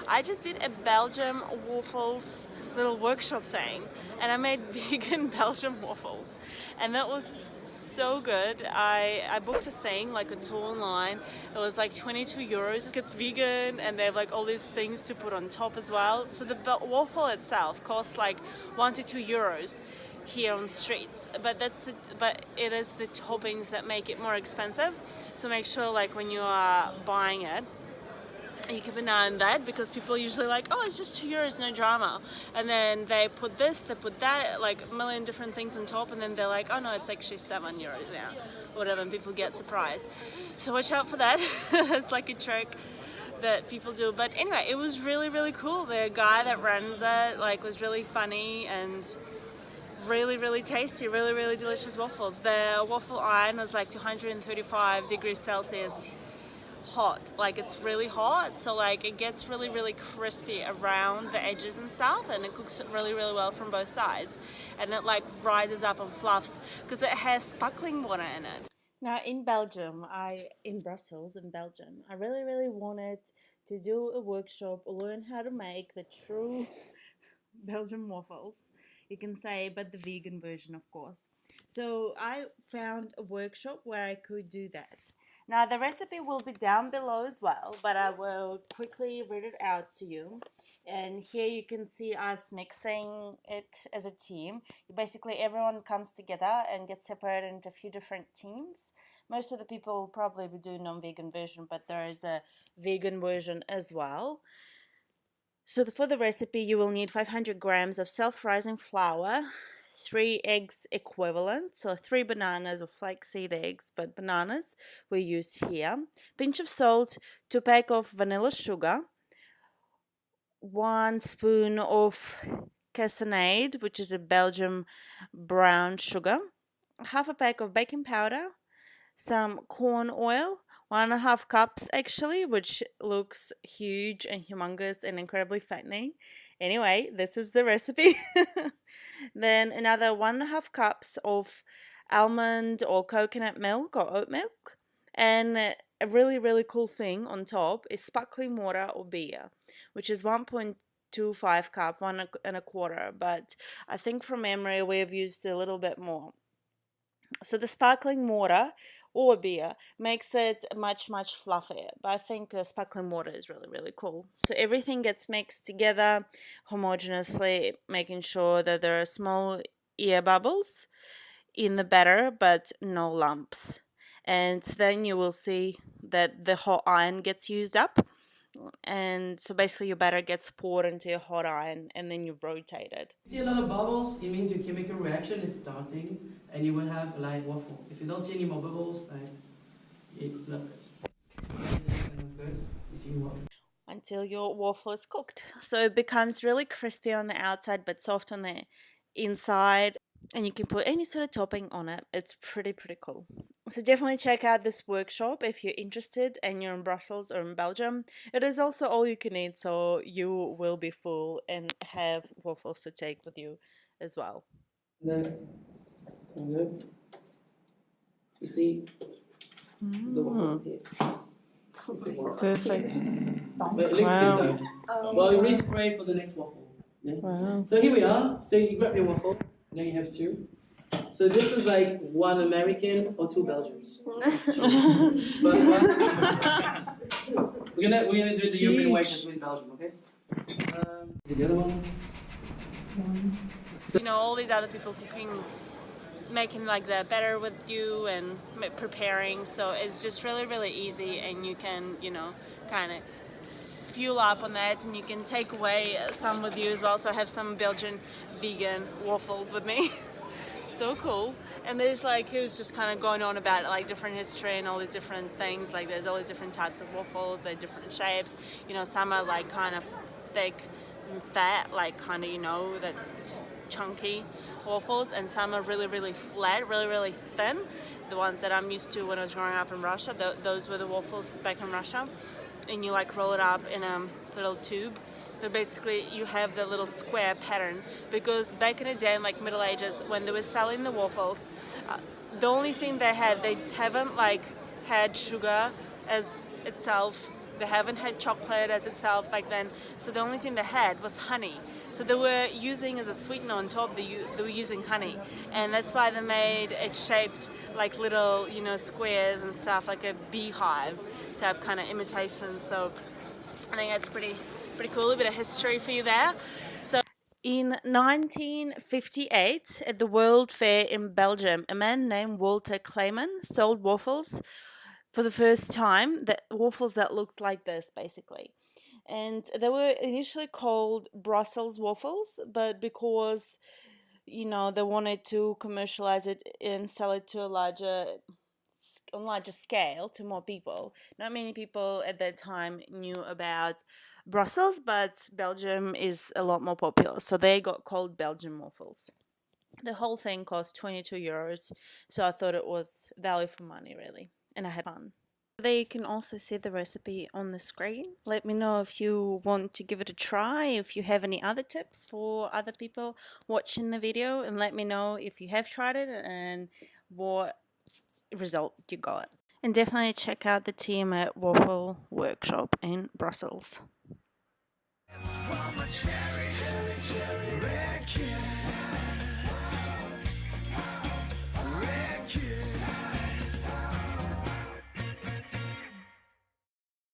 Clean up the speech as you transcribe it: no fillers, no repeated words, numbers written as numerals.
I just did a Belgium waffles little workshop thing, and I made vegan Belgium waffles, and that was so good. I booked a thing, like a tour online. It was like 22 euros. It's vegan, and they have like all these things to put on top as well. So the waffle itself costs like 1 to 2 euros here on the streets, but but it is the toppings that make it more expensive. So make sure, like, when you are buying it, you keep an eye on that, because people are usually like, oh, it's just 2 euros, no drama, and then they put this, they put that, like a million different things on top, and then they're like, oh no, it's actually 7 euros now, whatever, and people get surprised. So watch out for that. It's like a trick that people do. But anyway, it was really, really cool. The guy that runs it, like, was really funny and really, really tasty, really, really delicious waffles. The waffle iron was like 235 degrees Celsius hot. Like, it's really hot, so like it gets really, really crispy around the edges and stuff, and it cooks it really, really well from both sides, and it like rises up and fluffs because it has sparkling water in it. Now in Brussels, in Belgium, I really, really wanted to do a workshop, learn how to make the true Belgian waffles, you can say, but the vegan version, of course. So I found a workshop where I could do that. Now the recipe will be down below as well, but I will quickly read it out to you. And here you can see us mixing it as a team. Basically everyone comes together and gets separated into a few different teams. Most of the people will probably be doing non-vegan version, but there is a vegan version as well. So for the recipe, you will need 500 grams of self-rising flour, 3 eggs equivalent, so 3 bananas or flaxseed eggs, but bananas we use here, pinch of salt, 2 pack of vanilla sugar, 1 spoon of cassonade, which is a Belgium brown sugar, half a pack of baking powder, some corn oil, 1.5 cups actually, which looks huge and humongous and incredibly fattening. Anyway, this is the recipe. Then another 1.5 cups of almond or coconut milk or oat milk. And a really, really cool thing on top is sparkling water or beer, which is 1.25 cup, 1.25, but I think from memory we've used a little bit more. So the sparkling water or beer makes it much, much fluffier, but I think the sparkling water is really, really cool. So everything gets mixed together homogeneously, making sure that there are small air bubbles in the batter but no lumps. And then you will see that the hot iron gets used up, and so basically your batter gets poured into your hot iron and then you rotate it. If you see a lot of bubbles, it means your chemical reaction is starting and you will have a light waffle. If you don't see any more bubbles, like, it's not good. Until your waffle is cooked. So it becomes really crispy on the outside but soft on the inside, and you can put any sort of topping on it. It's pretty cool. So definitely check out this workshop if you're interested and you're in Brussels or in Belgium. It is also all you can eat, so you will be full and have waffles to take with you as well. Good. You see the waffle here. Perfect. But it looks good though. Well, re-spray for the next waffle. Yeah? Wow. So here we are. So you grab your waffle. Now you have 2. So this is like 1 American or 2 Belgians. But we're gonna do it the European way just with Belgium, okay? The other one. You know, all these other people cooking, making like the batter with you and preparing, so it's just really, really easy, and you can, you know, kind of fuel up on that, and you can take away some with you as well. So I have some Belgian vegan waffles with me. So cool. And there's like, he was just kind of going on about like different history and all these different things. Like there's all these different types of waffles, they're different shapes, you know. Some are like kind of thick and fat, like kind of, you know, that chunky waffles, and some are really, really flat, really, really thin. The ones that I'm used to when I was growing up in Russia, those were the waffles back in Russia. And you like roll it up in a little tube. But basically you have the little square pattern, because back in the day, in like Middle Ages, when they were selling the waffles, the only thing they haven't like had sugar as itself They haven't had chocolate as itself back then, so the only thing they had was honey. So they were using as a sweetener on top, they were using honey, and that's why they made it shaped like little, you know, squares and stuff, like a beehive type kind of imitation. So I think that's pretty cool. A bit of history for you there. So in 1958, at the World Fair in Belgium, a man named Walter Clayman sold waffles for the first time, that waffles that looked like this basically. And they were initially called Brussels waffles, but because, you know, they wanted to commercialize it and sell it to a larger scale to more people. Not many people at that time knew about Brussels, but Belgium is a lot more popular, so they got called Belgian waffles. The whole thing cost 22 euros, so I thought it was value for money, really, and I had fun. There you can also see the recipe on the screen. Let me know if you want to give it a try, if you have any other tips for other people watching the video, and let me know if you have tried it and what result you got. And definitely check out the team at Waffle Workshop in Brussels.